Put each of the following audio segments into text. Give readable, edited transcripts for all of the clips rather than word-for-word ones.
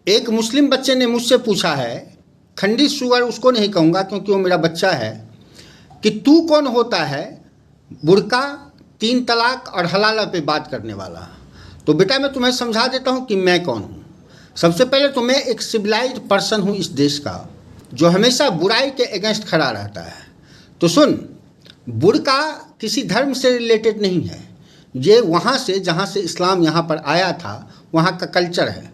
एक मुस्लिम बच्चे ने मुझसे पूछा है, खंडित सुअर उसको नहीं कहूँगा क्योंकि वो मेरा बच्चा है, कि तू कौन होता है बुर्का, 3 तलाक और हलाला पे बात करने वाला। तो बेटा मैं तुम्हें समझा देता हूँ कि मैं कौन हूँ। सबसे पहले तो मैं एक सिविलाइज्ड पर्सन हूँ इस देश का, जो हमेशा बुराई के अगेंस्ट खड़ा रहता है। तो सुन, बुर्का किसी धर्म से रिलेटेड नहीं है, ये वहाँ से जहाँ से इस्लाम यहाँ पर आया था वहाँ का कल्चर है।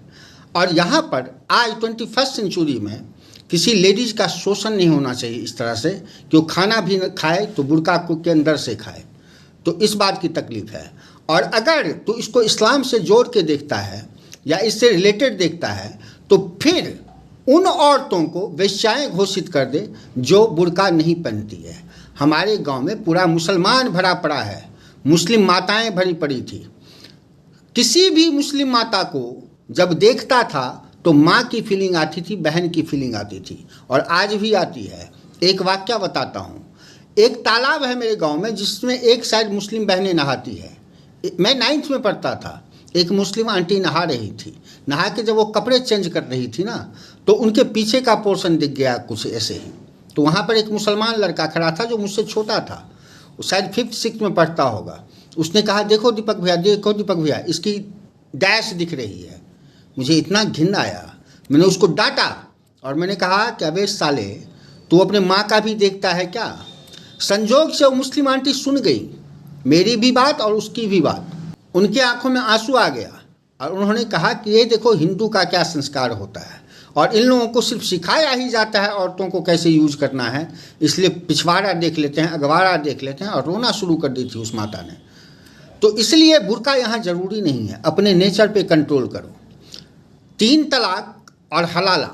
और यहाँ पर आज 21st सेंचुरी में किसी लेडीज़ का शोषण नहीं होना चाहिए इस तरह से कि वो खाना भी न खाए तो बुर्का के अंदर से खाए। तो इस बात की तकलीफ है। और अगर तू इसको इस्लाम से जोड़ के देखता है या इससे रिलेटेड देखता है तो फिर उन औरतों को वेश्याएं घोषित कर दे जो बुर्का नहीं पहनती है। हमारे गांव में पूरा मुसलमान भरा पड़ा है, मुस्लिम माताएं भरी पड़ी थी। किसी भी मुस्लिम माता को जब देखता था तो माँ की फीलिंग आती थी, बहन की फीलिंग आती थी, और आज भी आती है। एक वाक्य बताता हूँ। एक तालाब है मेरे गांव में जिसमें एक साइड मुस्लिम बहनें नहाती है। मैं 9th में पढ़ता था, एक मुस्लिम आंटी नहा रही थी। नहा के जब वो कपड़े चेंज कर रही थी ना, तो उनके पीछे का पोर्शन दिख गया कुछ ऐसे ही। तो वहाँ पर एक मुसलमान लड़का खड़ा था जो मुझसे छोटा था, वो शायद 5th-6th में पढ़ता होगा। उसने कहा, देखो दीपक भैया, देखो दीपक भैया, इसकी डैश दिख रही है। मुझे इतना घिन आया, मैंने उसको डांटा और मैंने कहा कि अबे साले, तू अपने माँ का भी देखता है क्या? संजोग से वो मुस्लिम आंटी सुन गई मेरी भी बात और उसकी भी बात। उनके आंखों में आंसू आ गया और उन्होंने कहा कि ये देखो हिंदू का क्या संस्कार होता है, और इन लोगों को सिर्फ सिखाया ही जाता है औरतों को कैसे यूज करना है, इसलिए पिछवाड़ा देख लेते हैं, अगवाड़ा देख लेते हैं। और रोना शुरू कर दी थी उस माता ने। तो इसलिए बुर्का यहाँ ज़रूरी नहीं है, अपने नेचर पे कंट्रोल करो। 3 तलाक और हलाला,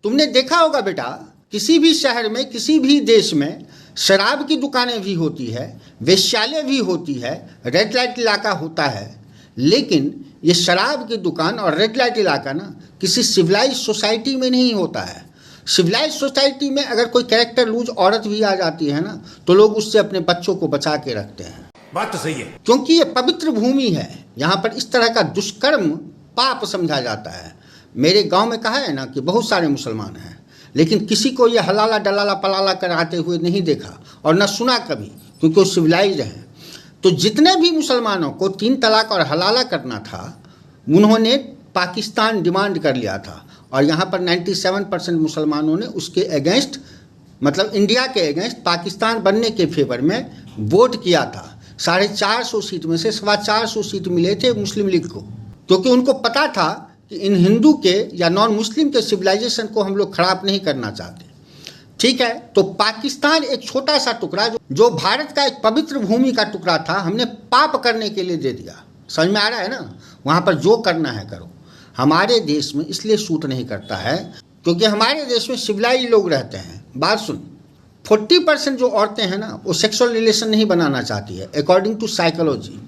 तुमने देखा होगा बेटा, किसी भी शहर में, किसी भी देश में शराब की दुकानें भी होती है, वेश्यालय भी होती है, रेड लाइट इलाका होता है। लेकिन ये शराब की दुकान और रेड लाइट इलाका ना किसी सिविलाइज सोसाइटी में नहीं होता है। सिविलाइज सोसाइटी में अगर कोई कैरेक्टर लूज औरत भी आ जाती है ना, तो लोग उससे अपने बच्चों को बचा के रखते हैं। बात तो सही है, क्योंकि ये पवित्र भूमि है, यहाँ पर इस तरह का दुष्कर्म पाप समझा जाता है। मेरे गांव में कहा है ना कि बहुत सारे मुसलमान हैं, लेकिन किसी को ये हलाला डलाला पलाला कराते हुए नहीं देखा और न सुना कभी, क्योंकि वो सिविलाइज्ड हैं। तो जितने भी मुसलमानों को 3 तलाक और हलाला करना था, उन्होंने पाकिस्तान डिमांड कर लिया था। और यहाँ पर 97% मुसलमानों ने उसके अगेंस्ट, मतलब इंडिया के अगेंस्ट, पाकिस्तान बनने के फेवर में वोट किया था। 450 सीट में से 425 सीट मिले थे मुस्लिम लीग को, क्योंकि उनको पता था कि इन हिंदू के या नॉन मुस्लिम के सिविलाइजेशन को हम लोग खराब नहीं करना चाहते। ठीक है, तो पाकिस्तान एक छोटा सा टुकड़ा जो भारत का एक पवित्र भूमि का टुकड़ा था, हमने पाप करने के लिए दे दिया। समझ में आ रहा है ना? वहाँ पर जो करना है करो। हमारे देश में इसलिए सूट नहीं करता है क्योंकि हमारे देश में सिविलाइज लोग रहते हैं। बात सुन, 40% जो औरतें हैं ना, वो सेक्सुअल रिलेशन नहीं बनाना चाहती है अकॉर्डिंग टू साइकोलॉजी,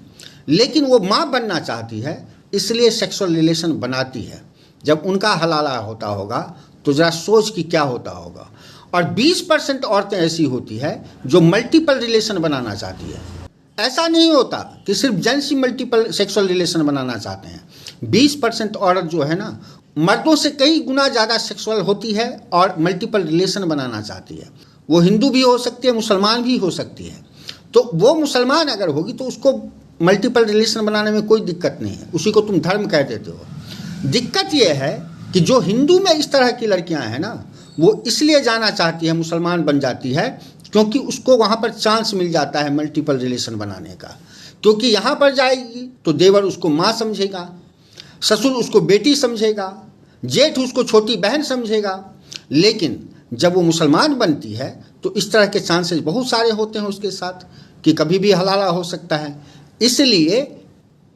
लेकिन वो माँ बनना चाहती है, इसलिए सेक्सुअल रिलेशन बनाती है। जब उनका हलाला होता होगा तो ज़रा सोच कि क्या होता होगा। और 20% औरतें ऐसी होती है जो मल्टीपल रिलेशन बनाना चाहती है। ऐसा नहीं होता कि सिर्फ जेंट्स ही मल्टीपल सेक्सुअल रिलेशन बनाना चाहते हैं। 20% औरत जो है ना, मर्दों से कई गुना ज़्यादा सेक्सुअल होती है और मल्टीपल रिलेशन बनाना चाहती है। वो हिंदू भी हो सकती है, मुसलमान भी हो सकती है। तो वो मुसलमान अगर होगी तो उसको मल्टीपल रिलेशन बनाने में कोई दिक्कत नहीं है, उसी को तुम धर्म कह देते हो। दिक्कत ये है कि जो हिंदू में इस तरह की लड़कियां हैं ना, वो इसलिए जाना चाहती है, मुसलमान बन जाती है, क्योंकि उसको वहाँ पर चांस मिल जाता है मल्टीपल रिलेशन बनाने का। क्योंकि यहाँ पर जाएगी तो देवर उसको माँ समझेगा, ससुर उसको बेटी समझेगा, जेठ उसको छोटी बहन समझेगा। लेकिन जब वो मुसलमान बनती है तो इस तरह के चांसेस बहुत सारे होते हैं उसके साथ कि कभी भी हलाला हो सकता है। इसलिए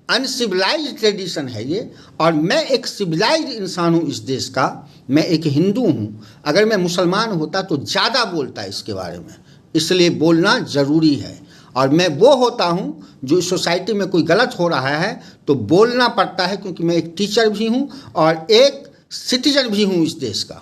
अनसिविलाइज्ड ट्रेडिशन है ये, और मैं एक सिविलाइज्ड इंसान हूँ इस देश का, मैं एक हिंदू हूँ। अगर मैं मुसलमान होता तो ज़्यादा बोलता इसके बारे में, इसलिए बोलना ज़रूरी है। और मैं वो होता हूँ जो इस सोसाइटी में कोई गलत हो रहा है तो बोलना पड़ता है, क्योंकि मैं एक टीचर भी हूँ और एक सिटीजन भी हूँ इस देश का।